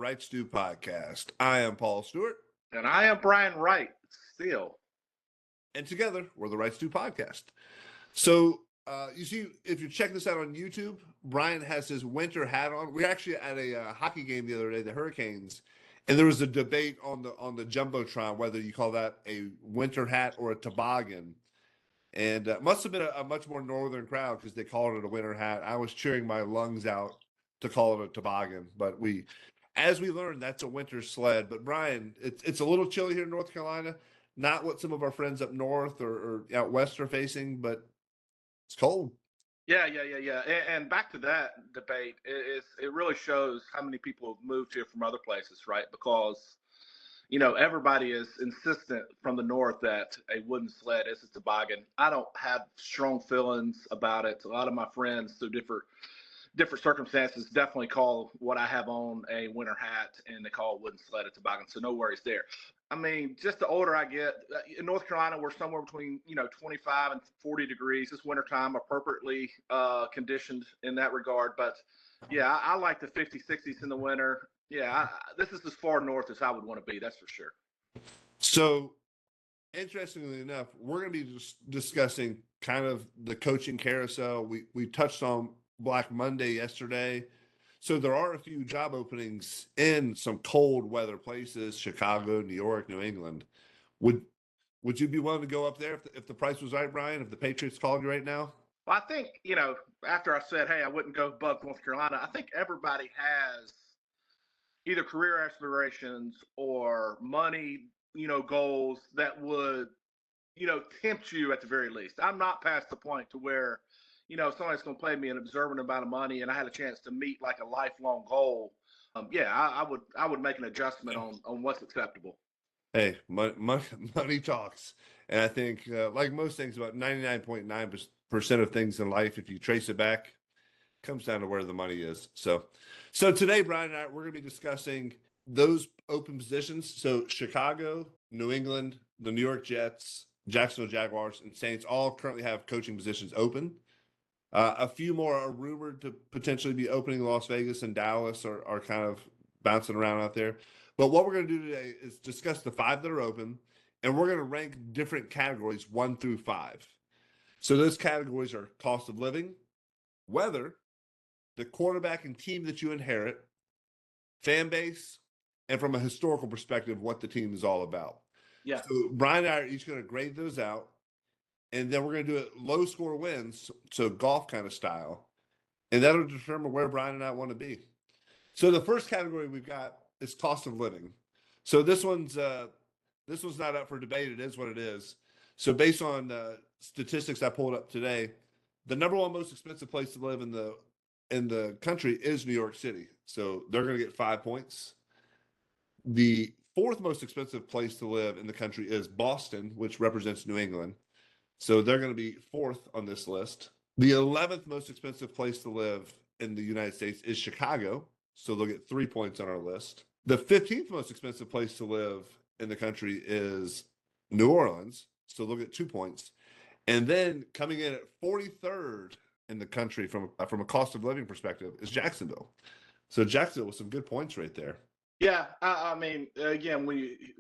Wright Stew podcast. I am Paul Stewart. And I am Brian Wright, still. And together, we're the Wright Stew podcast. So, you see, if you're checking this out on YouTube, Brian has his winter hat on. We were actually at a hockey game the other day, the Hurricanes, and there was a debate on the Jumbotron whether you call that a winter hat or a toboggan. And must have been a much more northern crowd because they called it a winter hat. I was cheering my lungs out to call it a toboggan, but as we learned, that's a winter sled. But Brian, it's a little chilly here in North Carolina. Not what some of our friends up north or out west are facing, but it's cold. Yeah. And back to that debate, it really shows how many people have moved here from other places, right? Because everybody is insistent from the north that a wooden sled is a toboggan. I don't have strong feelings about it. A lot of my friends through different circumstances definitely call what I have on a winter hat, and they call a wooden sled a toboggan. So no worries there. I mean, just the older I get, in North Carolina, we're somewhere between 25 and 40 degrees. This wintertime, appropriately conditioned in that regard. But yeah, I like the 50s, 60s in the winter. Yeah, this is as far north as I would want to be. That's for sure. So, interestingly enough, we're going to be discussing kind of the coaching carousel. We touched on Black Monday yesterday. So there are a few job openings in some cold weather places: Chicago, New York, New England. Would you be willing to go up there if the price was right, Brian? If the Patriots called you right now? Well, I think after I said, hey, I wouldn't go above North Carolina, I think everybody has either career aspirations or money, goals that would, tempt you at the very least. I'm not past the point to where, somebody's going to pay me an observant amount of money and I had a chance to meet like a lifelong goal. I would make an adjustment on what's acceptable. Hey, money talks. And I think, like most things, about 99.9% of things in life, if you trace it back, comes down to where the money is. So today, Brian and I, we're going to be discussing those open positions. So Chicago, New England, the New York Jets, Jacksonville Jaguars, and Saints all currently have coaching positions open. A few more are rumored to potentially be opening. Las Vegas and Dallas are kind of bouncing around out there. But what we're going to do today is discuss the 5 that are open, and we're going to rank different categories 1 through 5. So those categories are cost of living, weather, the quarterback and team that you inherit, fan base, and from a historical perspective, what the team is all about. Yeah. So Brian and I are each going to grade those out, and then we're going to do it low score wins, so golf kind of style, and that'll determine where Brian and I want to be. So the first category we've got is cost of living. So this one's not up for debate. It is what it is. So based on statistics I pulled up today, the number one most expensive place to live in the country is New York City. So they're going to get 5 points. The fourth most expensive place to live in the country is Boston, which represents New England. So they're going to be 4th on this list. The 11th most expensive place to live in the United States is Chicago. So they'll get 3 points on our list. The 15th most expensive place to live in the country is New Orleans. So they'll get 2 points. And then coming in at 43rd in the country from a cost of living perspective is Jacksonville. So Jacksonville with some good points right there. Yeah, I mean, again,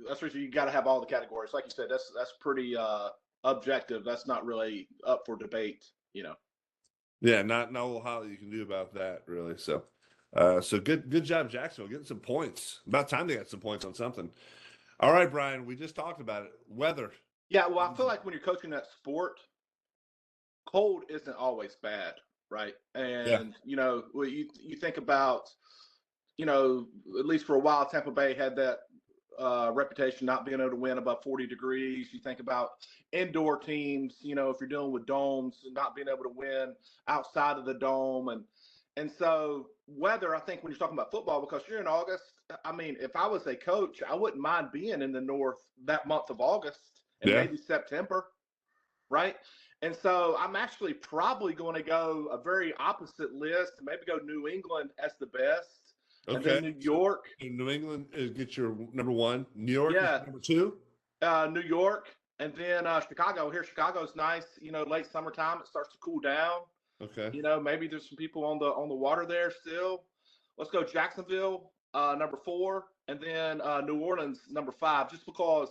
that's reason you got to have all the categories. Like you said, that's pretty objective. That's not really up for debate, Yeah, not a whole lot you can do about that, really. So good job, Jacksonville, getting some points. About time they got some points on something. All right, Brian, we just talked about it. Weather. Yeah, well, I feel like when you're coaching that sport, cold isn't always bad, right? And you think about, at least for a while, Tampa Bay had that reputation not being able to win above 40 degrees. You think about indoor teams, if you're dealing with domes, and not being able to win outside of the dome, and so weather, I think when you're talking about football, because you're in August, I mean, if I was a coach, I wouldn't mind being in the north that month of August and maybe September, right? And so I'm actually probably going to go a very opposite list, maybe go New England as the best. Okay. And then New York. So New England gets your number 1. New York is number 2. New York, and then Chicago. Here, Chicago's nice. Late summertime, it starts to cool down. Okay. Maybe there's some people on the water there still. Let's go Jacksonville. number 4, and then New Orleans number 5. Just because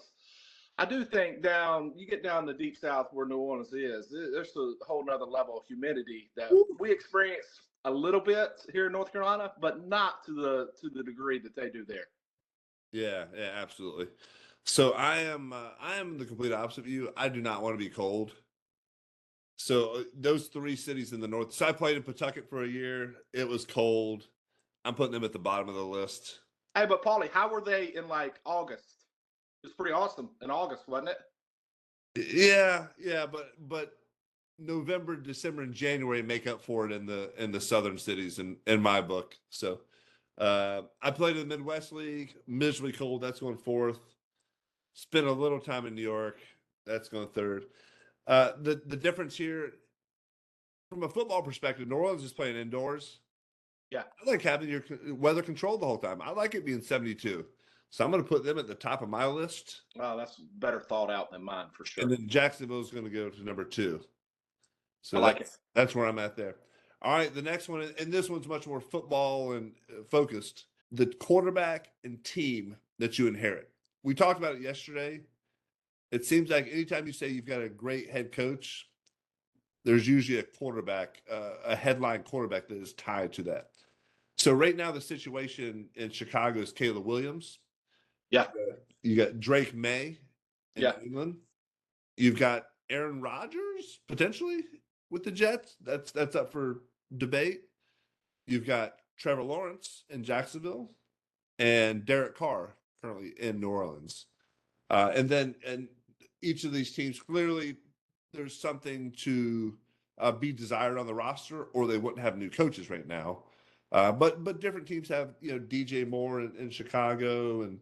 I do think you get down the deep south where New Orleans is, there's a whole nother level of humidity that we experience a little bit here in North Carolina, but not to the degree that they do there. Yeah, absolutely. So I am the complete opposite of you. I do not want to be cold. So those 3 cities in the north. So I played in Pawtucket for a year. It was cold. I'm putting them at the bottom of the list. Hey, but Paulie, how were they in like August? It was pretty awesome in August, wasn't it? Yeah, but November, December, and January make up for it in the southern cities in my book. So I played in the Midwest League, miserably cold. That's going 4th. Spent a little time in New York. That's going 3rd. The difference here, from a football perspective, New Orleans is playing indoors. Yeah. I like having your weather controlled the whole time. I like it being 72. So I'm going to put them at the top of my list. Oh, that's better thought out than mine for sure. And then Jacksonville is going to go to number 2. So I like it. That's where I'm at there. All right, the next one, and this one's much more football and focused. The quarterback and team that you inherit. We talked about it yesterday. It seems like anytime you say you've got a great head coach, there's usually a quarterback, a headline quarterback that is tied to that. So right now, the situation in Chicago is Caleb Williams. Yeah. You got Drake May in England. You've got Aaron Rodgers potentially with the Jets. That's up for debate. You've got Trevor Lawrence in Jacksonville and Derek Carr currently in New Orleans. And each of these teams, clearly there's something to be desired on the roster, or they wouldn't have new coaches right now. But different teams have, DJ Moore in Chicago and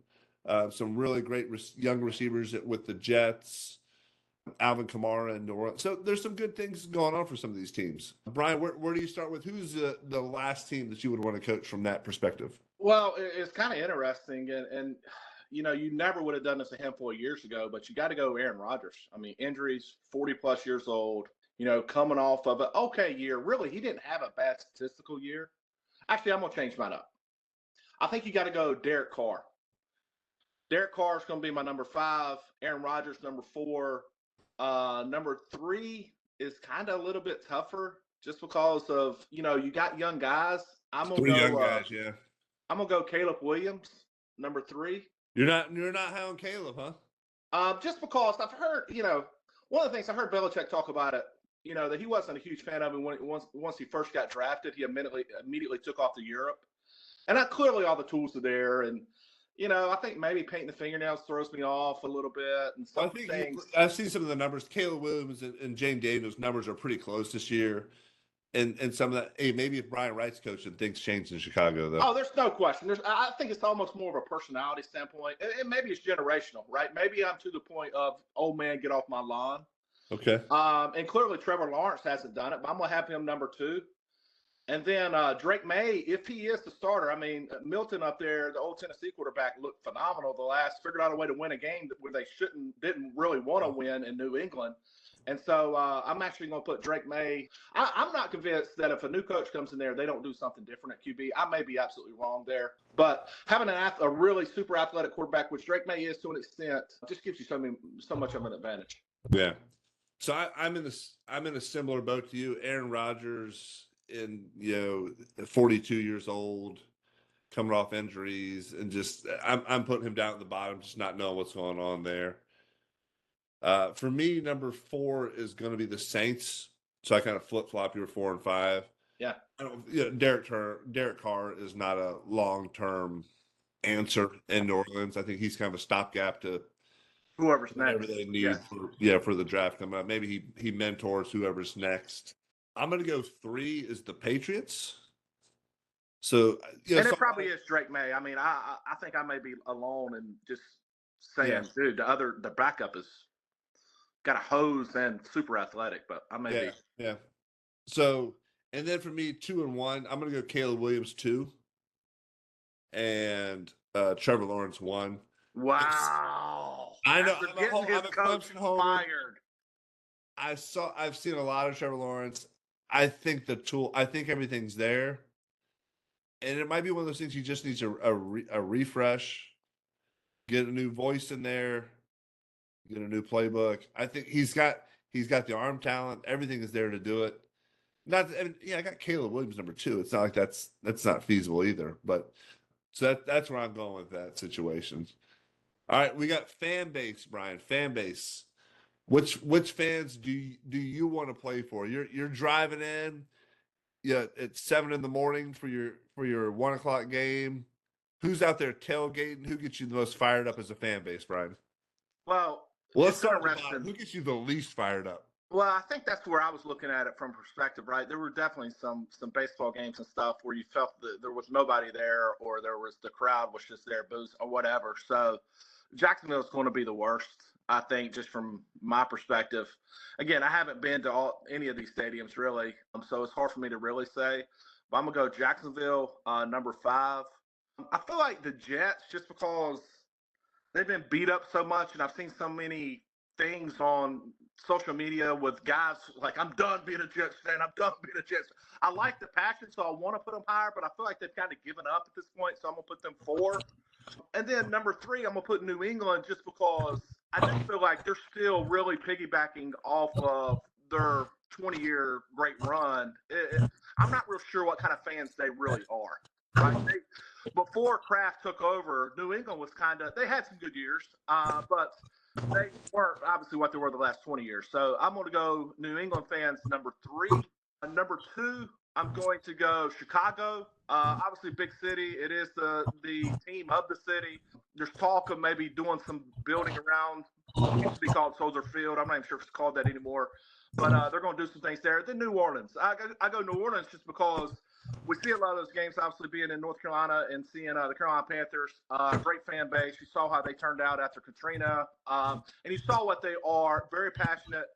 some really great young receivers with the Jets, Alvin Kamara in New Orleans. So there's some good things going on for some of these teams. Brian, where do you start with? Who's the last team that you would want to coach from that perspective? Well, it's kind of interesting, and you never would have done this a handful of years ago, but you got to go Aaron Rodgers. I mean, injuries, 40+ years old, coming off of an okay year. Really, he didn't have a bad statistical year. Actually, I'm going to change mine up. I think you got to go Derek Carr. Derek Carr is going to be my number 5. Aaron Rodgers, number 4. Number 3 is kind of a little bit tougher just because of, you got young guys. I'm going to go young guys, yeah. I'm going to go Caleb Williams, number 3. You're not high on Caleb, huh? Just because I've heard, one of the things I heard Belichick talk about it, that he wasn't a huge fan of him once he first got drafted. He immediately took off to Europe, and clearly all the tools are there. And I think maybe painting the fingernails throws me off a little bit. And some things. I've seen some of the numbers. Caleb Williams and James Daniels' numbers are pretty close this year. And some of that, hey, maybe if Brian Wright's coaching, things change in Chicago, though. Oh, there's no question. I think it's almost more of a personality standpoint. And maybe it's generational, right? Maybe I'm to the point of, old man, get off my lawn. Okay. And clearly Trevor Lawrence hasn't done it, but I'm going to have him number 2. And then Drake May, if he is the starter, I mean, Milton up there, the old Tennessee quarterback, looked phenomenal figured out a way to win a game where they didn't really want to win in New England. And so I'm actually going to put Drake May. I'm not convinced that if a new coach comes in there, they don't do something different at QB. I may be absolutely wrong there. But having a really super athletic quarterback, which Drake May is to an extent, just gives you so much of an advantage. Yeah. So I'm in a similar boat to you. Aaron Rodgers, 42 years old, coming off injuries, and just I'm putting him down at the bottom, just not knowing what's going on there. For me, number 4 is going to be the Saints. So I kind of flip-flop your 4 and 5. Yeah. Derek Carr is not a long-term answer in New Orleans. I think he's kind of a stopgap to whoever's next. Whatever they need for the draft coming up. Maybe he mentors whoever's next. I'm going to go 3 is the Patriots. So and it probably is Drake May. I mean, I think I may be alone in just saying, dude, the backup is got a hose and super athletic, but I may be. Yeah. So, and then for me, 2 and 1, I'm going to go Caleb Williams 2 and Trevor Lawrence 1. Wow. I know. I'm a Clemson homer. Fired. I've seen a lot of Trevor Lawrence. I think everything's there. and it might be one of those things you just need a refresh, get a new voice in there, get a new playbook. I think he's got the arm talent. Everything is there to do it. Not, and yeah, I got Caleb Williams number 2. It's not like that's not feasible either. But so that's where I'm going with that situation. All right, we got fan base, Brian. Fan base. Which fans do you want to play for? You're driving in, yeah, at 7 in the morning for your 1 o'clock game. Who's out there tailgating? Who gets you the most fired up as a fan base, Brian? Well, Well, let's it's start at the bottom. interesting. Who gets you the least fired up? Well, I think that's where I was looking at it from perspective, right? There were definitely some baseball games and stuff where you felt that there was nobody there, or there was the crowd was just there, booze or whatever. So Jacksonville is going to be the worst, I think, just from my perspective. Again, I haven't been to any of these stadiums really, so it's hard for me to really say. But I'm gonna go Jacksonville, number 5. I feel like the Jets, just because they've been beat up so much, and I've seen so many things on social media with guys like, I'm done being a Jets fan. I'm done being a Jets fan. I like the passion, so I want to put them higher, but I feel like they've kind of given up at this point, so I'm going to put them 4. And then number 3, I'm going to put New England just because I just feel like they're still really piggybacking off of their 20-year great run. I'm not real sure what kind of fans they really are. Right? Before Kraft took over, New England was they had some good years, but they weren't obviously what they were the last 20 years. So I'm going to go New England fans, number 3. Number 2, I'm going to go Chicago. Obviously, big city. It is the team of the city. There's talk of maybe doing some building around. It used to be called Soldier Field. I'm not even sure if it's called that anymore. But they're going to do some things there. Then New Orleans. I go New Orleans just because we see a lot of those games, obviously, being in North Carolina and seeing the Carolina Panthers. Great fan base. You saw how they turned out after Katrina. And you saw what they are, very passionate,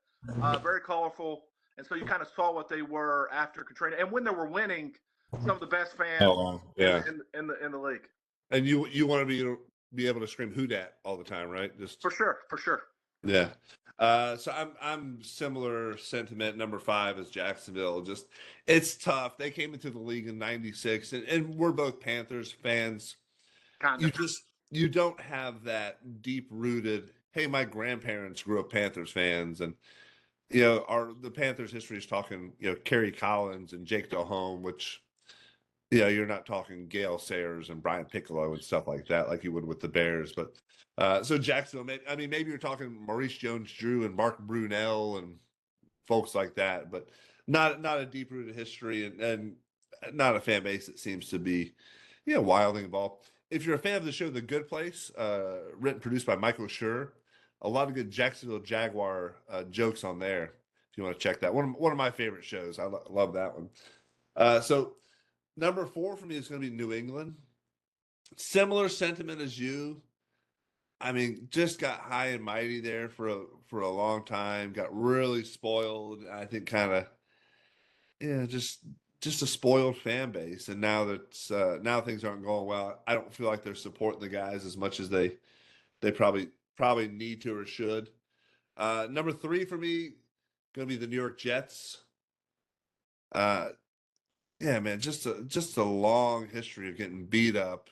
very colorful. And so you kind of saw what they were after Katrina. And when they were winning, some of the best fans Yeah. in the league. And you want to be able to scream "Who dat" all the time, right? Just For sure. Yeah. So I'm similar sentiment. Number 5 is Jacksonville. Just it's tough. They came into the league in '96, and we're both Panthers fans. Kind of. You don't have that deep rooted. Hey, my grandparents grew up Panthers fans, and the Panthers history is talking Kerry Collins and Jake Delhomme, which you're not talking Gale Sayers and Brian Piccolo and stuff like that, like you would with the Bears. But so Jacksonville, maybe you're talking Maurice Jones-Drew and Mark Brunell and folks like that, but not a deep rooted history and not a fan base that seems to be wildly involved. If you're a fan of the show The Good Place, written produced by Michael Schur, a lot of good Jacksonville Jaguar jokes on there. If you want to check that, one of my favorite shows. I love that one. So number 4 for me is going to be New England. Similar sentiment as you. Just got high and mighty there for a long time. Got really spoiled. I think kind of, just a spoiled fan base. And now now things aren't going well. I don't feel like they're supporting the guys as much as they probably need to or should. Number 3 for me, going to be the New York Jets. Yeah, man, just a long history of getting beat up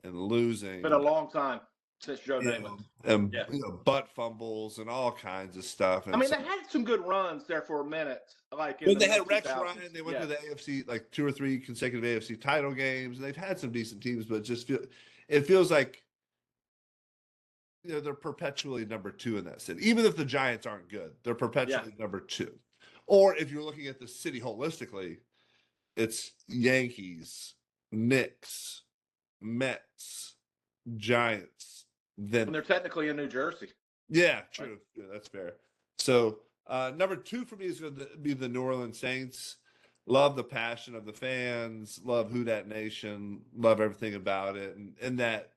and losing. Been a long time since Joe Namath. And butt fumbles and all kinds of stuff. And they had some good runs there for a minute. When they had Rex Ryan, they went to the AFC, like 2 or 3 consecutive AFC title games. And they've had some decent teams, but it feels like they're perpetually number 2 in that city. Even if the Giants aren't good, they're perpetually number 2. Or if you're looking at the city holistically, it's Yankees, Knicks, Mets, Giants. Then they're technically in New Jersey. Yeah, true. Yeah, that's fair. So number 2 for me is going to be the New Orleans Saints. Love the passion of the fans. Love Who Dat Nation. Love everything about it. And that,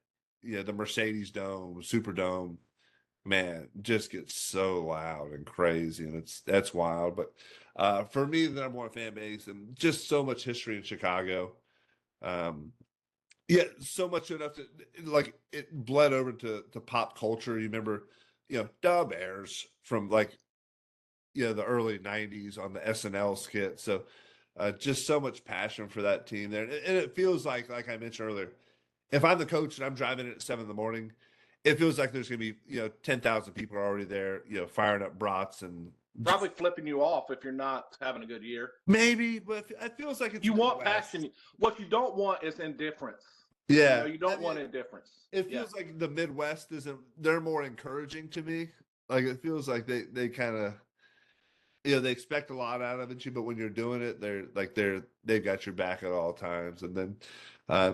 the Mercedes Dome, Superdome, man, just gets so loud and crazy, and that's wild. But for me, the number 1 fan base, and just so much history in Chicago. So much enough to like it bled over to pop culture. You remember, Da Bears from the early '90s on the SNL skit. So Just so much passion for that team there, and it feels like I mentioned earlier, if I'm the coach and I'm driving in at 7 in the morning, it feels like there's going to be 10,000 people are already there, firing up brats and Probably flipping you off if you're not having a good year. maybe, but it feels like it's You want Midwest. passion. What you don't want is indifference. Yeah, You don't want indifference. it feels like the Midwest isn't. They're more encouraging to me. Like it feels like they kind of they expect a lot out of it, but when you're doing it, they've got your back at all times. And then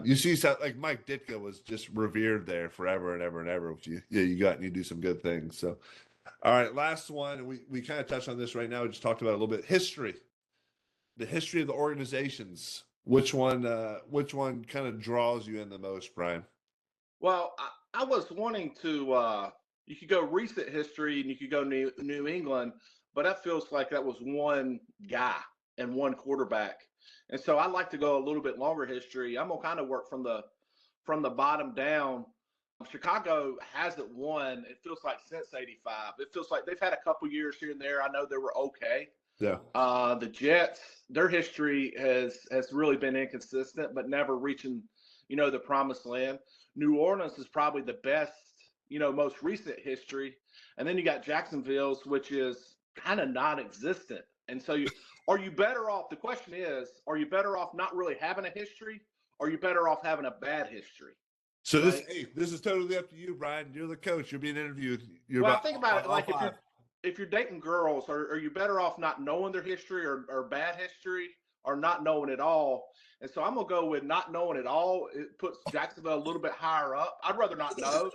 you see like Mike Ditka was just revered there forever and ever and ever. With you got and you do some good things. So, all right, last one. We kind of touched on this right now. We just talked about a little bit history, the history of the organizations. Which one kind of draws you in the most, Brian? Well, I was wanting to. You could go recent history and you could go New England, but that feels like that was one guy and one quarterback. And so I like to go a little bit longer history. I'm gonna kind of work from the bottom down. Chicago hasn't won. It feels like since '85. It feels like they've had a couple years here and there. I know they were okay. Yeah. The Jets, their history has really been inconsistent, but never reaching, the promised land. New Orleans is probably the best, most recent history. And then you got Jacksonville's, which is kind of non-existent. And so are you better off? The question is, are you better off not really having a history? Or are you better off having a bad history? So this is totally up to you, Brian. You're the coach. You're being interviewed. Think about it. Like if you're dating girls, are you better off not knowing their history or bad history or not knowing it all? And so I'm gonna go with not knowing it all. It puts Jacksonville a little bit higher up. I'd rather not know,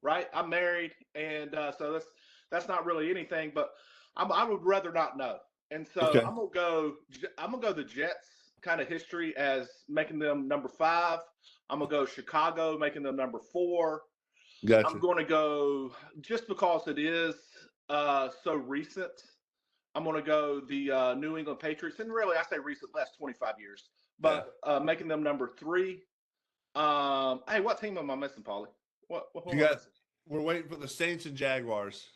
right? I'm married, and so that's not really anything. But I would rather not know. And so Okay. I'm gonna go the Jets kind of history as making them number 5. I'm gonna go Chicago making them number 4. Gotcha. I'm going to go just because it is so recent. I'm going to go the New England Patriots, and really, I say recent, last 25 years, but making them number 3. Hey, what team am I missing, Paulie? What we're waiting for the Saints and Jaguars.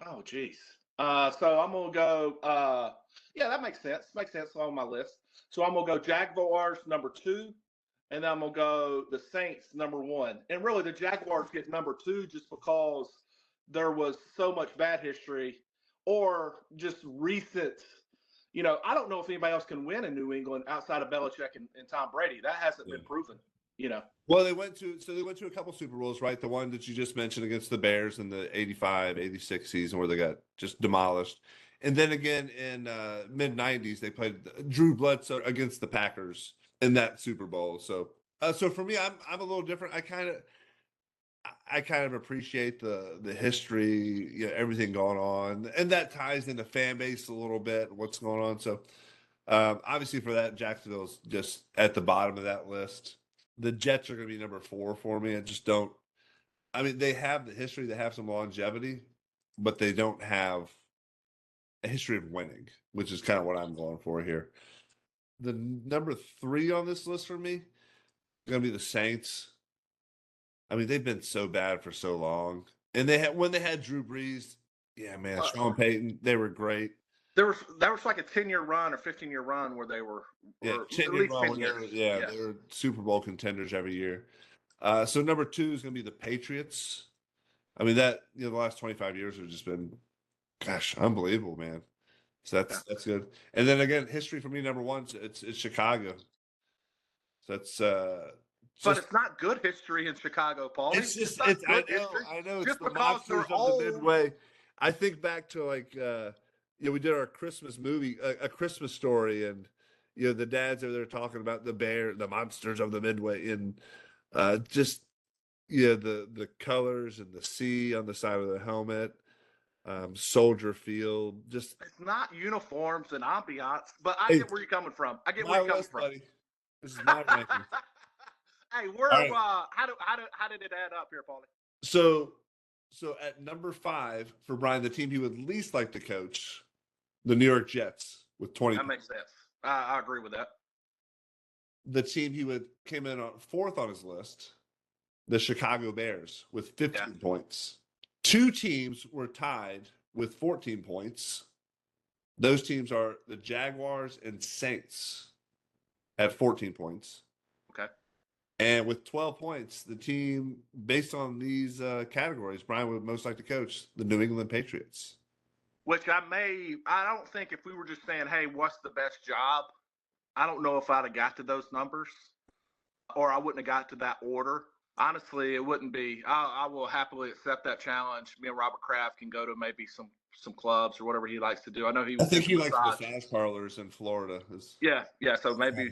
Oh, geez. So I'm going to go. Yeah, that makes sense. Makes sense on my list. So I'm going to go Jaguars number 2. And then I'm going to go the Saints number 1. And really, the Jaguars get number 2 just because there was so much bad history or just recent. I don't know if anybody else can win in New England outside of Belichick and Tom Brady. That hasn't been proven. Well, they went to a couple Super Bowls, right? The one that you just mentioned against the Bears in the 85, 86 season where they got just demolished. And then again in mid-90s, they played Drew Bledsoe against the Packers in that Super Bowl. So for me, I'm a little different. I kind of appreciate the history, everything going on, and that ties into fan base a little bit, what's going on. So obviously for that, Jacksonville's just at the bottom of that list. The Jets are going to be number 4 for me. I just don't. I mean, they have the history, they have some longevity, but they don't have a history of winning, which is kind of what I'm going for here. The number 3 on this list for me is going to be the Saints. I mean, they've been so bad for so long, and when they had Drew Brees, yeah, man, Sean Payton, they were great. That was like a 10-year run or 15-year run where they were at least 10 years. They were Super Bowl contenders every year. So number 2 is going to be the Patriots. I mean, that the last 25 years have just been, gosh, unbelievable, man. So that's good. And then again, history for me, number 1, it's Chicago. So that's but it's not good history in Chicago, Paul. It's I know. It's the monsters of the Midway. I think back to we did our Christmas movie, a Christmas Story, and the dads over there talking about the monsters of the Midway, and just the colors and the sea on the side of the helmet, Soldier Field. Just it's not uniforms and ambiance, but I get where you're coming from. Buddy. This is my ranking. Hey, how did it add up here, Paulie? So at number 5 for Brian, the team he would least like to coach, the New York Jets with 20. That makes sense. I agree with that. The team he came in on 4th on his list, the Chicago Bears with 15 points. 2 teams were tied with 14 points. Those teams are the Jaguars and Saints at 14 points. Okay. And with 12 points, the team, based on these categories, Brian would most like to coach the New England Patriots. Which I don't think if we were just saying, hey, what's the best job? I don't know if I'd have got to those numbers, or I wouldn't have got to that order. Honestly, it wouldn't be. I will happily accept that challenge. Me and Robert Kraft can go to maybe some clubs or whatever he likes to do. I know he. I think he likes massage parlors in Florida. Yeah. So maybe,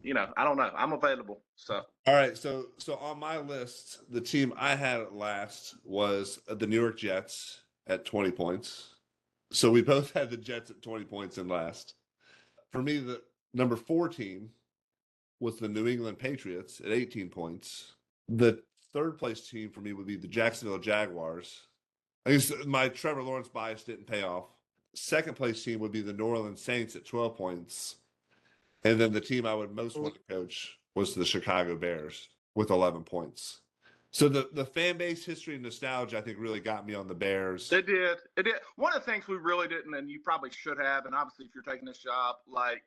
I don't know. I'm available. So. All right. So on my list, the team I had at last was the New York Jets at 20 points. So we both had the Jets at 20 points in last. For me, the number 4 team was the New England Patriots at 18 points. The third place team for me would be the Jacksonville Jaguars. I guess my Trevor Lawrence bias didn't pay off. Second place team would be the New Orleans Saints at 12 points. And then the team I would most want to coach was the Chicago Bears with 11 points. So the fan base history and nostalgia, I think, really got me on the Bears. It did. One of the things we really didn't, and you probably should have, and obviously if you're taking this job, like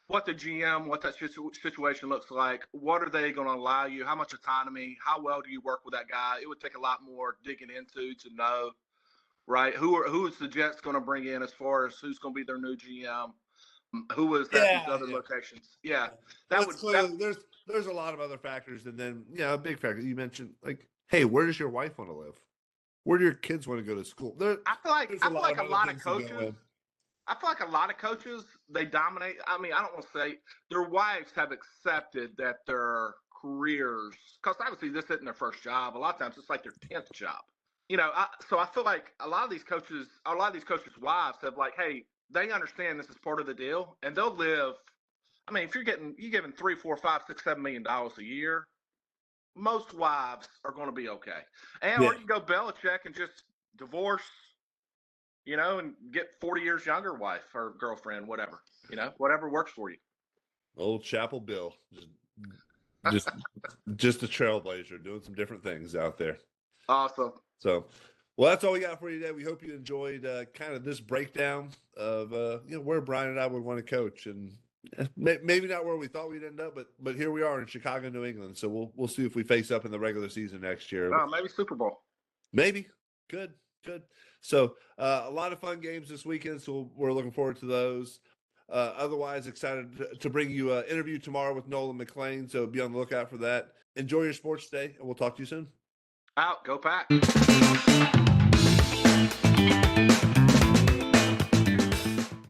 what the GM, what that situation looks like, what are they going to allow you, how much autonomy, how well do you work with that guy? It would take a lot more digging into to know, right? Who is the Jets going to bring in as far as who's going to be their new GM? Who was that? These other locations. Yeah, there's a lot of other factors, and then a big factor you mentioned, like, hey, where does your wife want to live? Where do your kids want to go to school? I feel like a lot of coaches. I feel like a lot of coaches, they dominate. I mean, I don't want to say their wives have accepted that their careers, because obviously this isn't their first job. A lot of times it's like their 10th job. So I feel like a lot of these coaches' wives have like, hey, they understand this is part of the deal, and they'll live. I mean, if you're giving $3, $4, $5, $6, $7 million a year, most wives are going to be okay. Or you can go Belichick and just divorce, and get 40 years younger wife or girlfriend, whatever, whatever works for you. Old Chapel Bill, just a trailblazer, doing some different things out there. Awesome. So, well, that's all we got for you today. We hope you enjoyed kind of this breakdown of where Brian and I would want to coach, and maybe not where we thought we'd end up, but here we are in Chicago, New England. So we'll see if we face up in the regular season next year. Maybe Super Bowl. Maybe. Good. So a lot of fun games this weekend. So we're looking forward to those. Otherwise, excited to bring you an interview tomorrow with Nolan McLean. So be on the lookout for that. Enjoy your sports day, and we'll talk to you soon. Out. Go Pack.